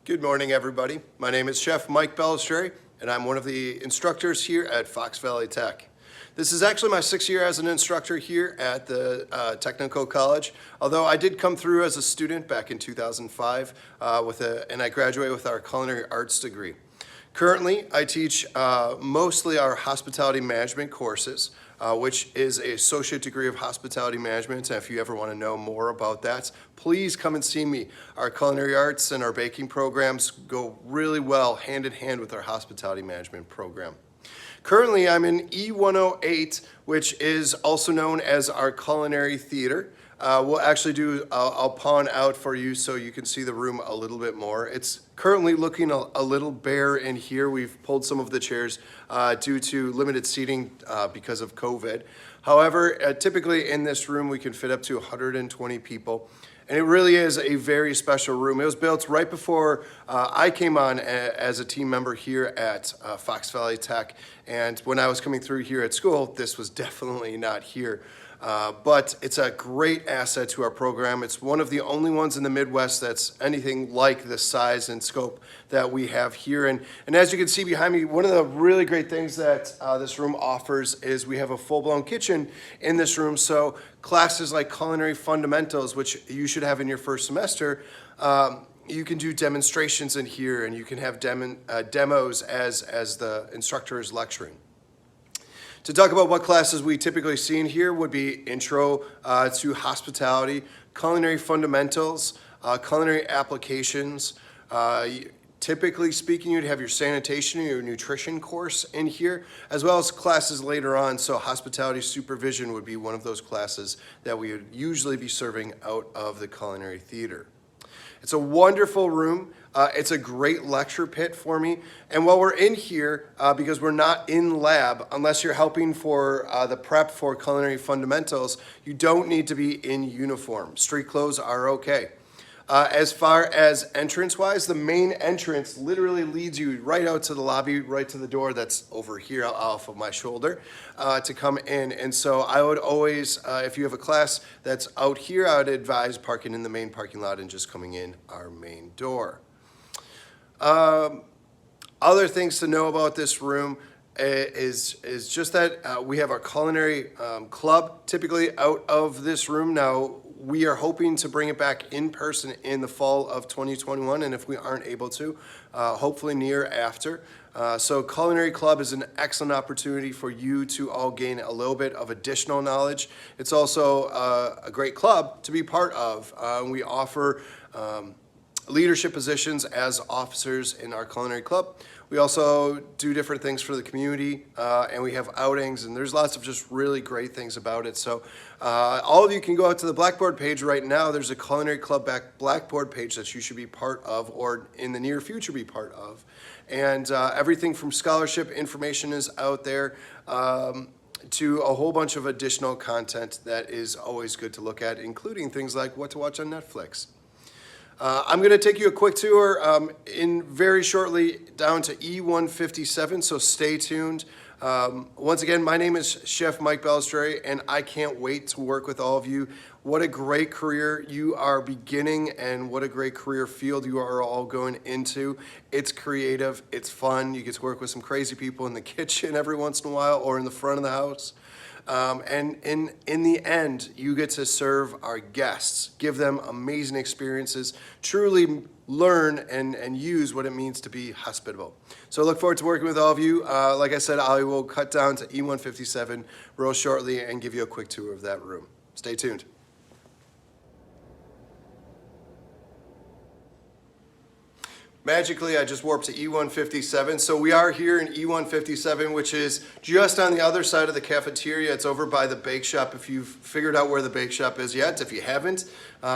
Good morning, everybody. My name is Chef Mike Balestrieri, and I'm one of the instructors here at Fox Valley Tech. This is actually my 6th year as an instructor here at the Technical College, although I did come through as a student back in 2005 and I graduated with our culinary arts degree. Currently, I teach mostly our hospitality management courses, which is an associate degree of hospitality management. And if you ever want to know more about that, please come and see me. Our culinary arts and our baking programs go really well hand in hand with our hospitality management program. Currently, I'm in E108, which is also known as our culinary theater. We'll actually I'll pawn out for you so you can see the room a little bit more. It's currently looking a little bare in here. We've pulled some of the chairs due to limited seating because of COVID. However, typically in this room, we can fit up to 120 people. And it really is a very special room. It was built right before I came on as a team member here at Fox Valley Tech. And when I was coming through here at school, this was definitely not here. But it's a great asset to our program. It's one of the only ones in the Midwest that's anything like the size and scope that we have here. And as you can see behind me, one of the really great things that this room offers is we have a full-blown kitchen in this room. So classes like Culinary Fundamentals, which you should have in your first semester, you can do demonstrations in here, and you can have demos as the instructor is lecturing. To talk about what classes we typically see in here would be Intro to Hospitality, Culinary Fundamentals, Culinary Applications. Typically speaking, you'd have your Sanitation and your Nutrition course in here, as well as classes later on. So Hospitality Supervision would be one of those classes that we would usually be serving out of the Culinary Theater. It's a wonderful room. It's a great lecture pit for me. And while we're in here, because we're not in lab, unless you're helping for the prep for Culinary Fundamentals, you don't need to be in uniform. Street clothes are okay. As far as entrance-wise, the main entrance literally leads you right out to the lobby, right to the door that's over here off of my shoulder to come in. And so I would always, if you have a class that's out here, I would advise parking in the main parking lot and just coming in our main door. Other things to know about this room is just that we have our culinary club typically out of this room. Now, we are hoping to bring it back in person in the fall of 2021, and if we aren't able to, hopefully near after. So Culinary Club is an excellent opportunity for you to all gain a little bit of additional knowledge. It's also a great club to be part of. We offer leadership positions as officers in our Culinary Club. We also do different things for the community, and we have outings, and there's lots of just really great things about it. So all of you can go out to the Blackboard page right now. There's a Culinary Club Blackboard page that you should be part of, or in the near future be part of. And everything from scholarship information is out there to a whole bunch of additional content that is always good to look at, including things like what to watch on Netflix. I'm going to take you a quick tour in very shortly down to E157, so stay tuned. Once again, my name is Chef Mike Balestrieri, and I can't wait to work with all of you. What a great career you are beginning, and what a great career field you are all going into. It's creative, it's fun. You get to work with some crazy people in the kitchen every once in a while or in the front of the house. And in the end, you get to serve our guests, give them amazing experiences, truly learn and use what it means to be hospitable. So I look forward to working with all of you. Like I said, I will cut down to E157 real shortly and give you a quick tour of that room. Stay tuned. Magically, I just warped to E157. So we are here in E157, which is just on the other side of the cafeteria. It's over by the bake shop. If you've figured out where the bake shop is yet, if you haven't,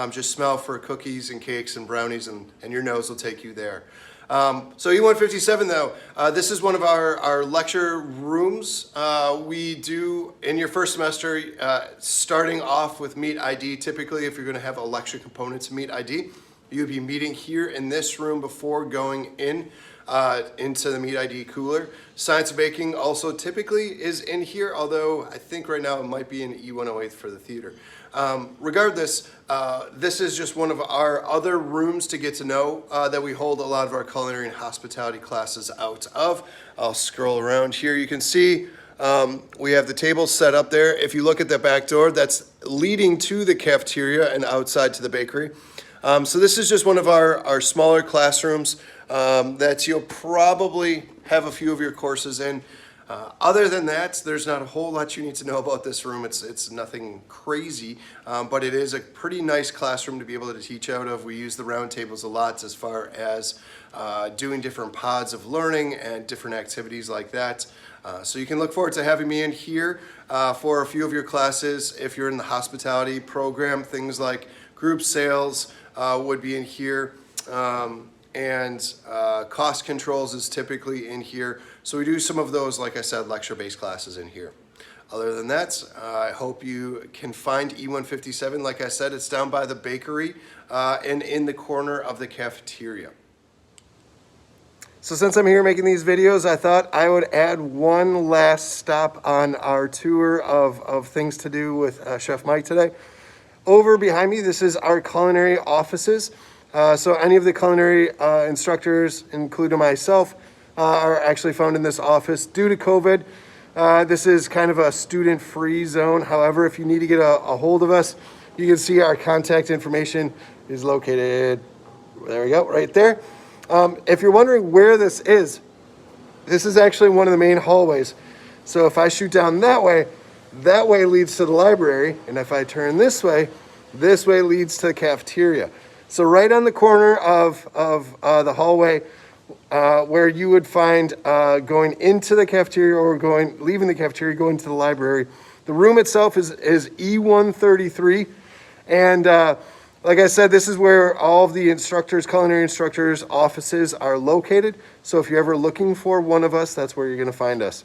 just smell for cookies and cakes and brownies, and your nose will take you there. So E157 though, this is one of our lecture rooms. We do, in your first semester, starting off with Meet ID, typically if you're gonna have a lecture component to Meet ID, You'll be meeting here in this room before going into the Meat ID cooler. Science of Baking also typically is in here, although I think right now it might be in E108 for the theater. Regardless, this is just one of our other rooms to get to know that we hold a lot of our culinary and hospitality classes out of. I'll scroll around here. You can see we have the tables set up there. If you look at that back door, that's leading to the cafeteria and outside to the bakery. So this is just one of our smaller classrooms that you'll probably have a few of your courses in. Other than that, there's not a whole lot you need to know about this room. It's nothing crazy, but it is a pretty nice classroom to be able to teach out of. We use the round tables a lot as far as doing different pods of learning and different activities like that. So you can look forward to having me in here for a few of your classes. If you're in the hospitality program, things like group sales would be in here. And cost controls is typically in here. So we do some of those, like I said, lecture-based classes in here. Other than that, I hope you can find E157. Like I said, it's down by the bakery and in the corner of the cafeteria. So since I'm here making these videos, I thought I would add one last stop on our tour of things to do with Chef Mike today. Over behind me, this is our culinary offices. So any of the culinary instructors, including myself, are actually found in this office. Due to COVID, this is kind of a student-free zone. However, if you need to get a hold of us, you can see our contact information is located, there we go, right there. If you're wondering where this is actually one of the main hallways. So if I shoot down that way leads to the library, and if I turn this way leads to the cafeteria. So right on the corner of the hallway where you would find going into the cafeteria or leaving the cafeteria, going to the library. The room itself is E133. And like I said, this is where all of the instructors, culinary instructors' offices are located. So if you're ever looking for one of us, that's where you're going to find us.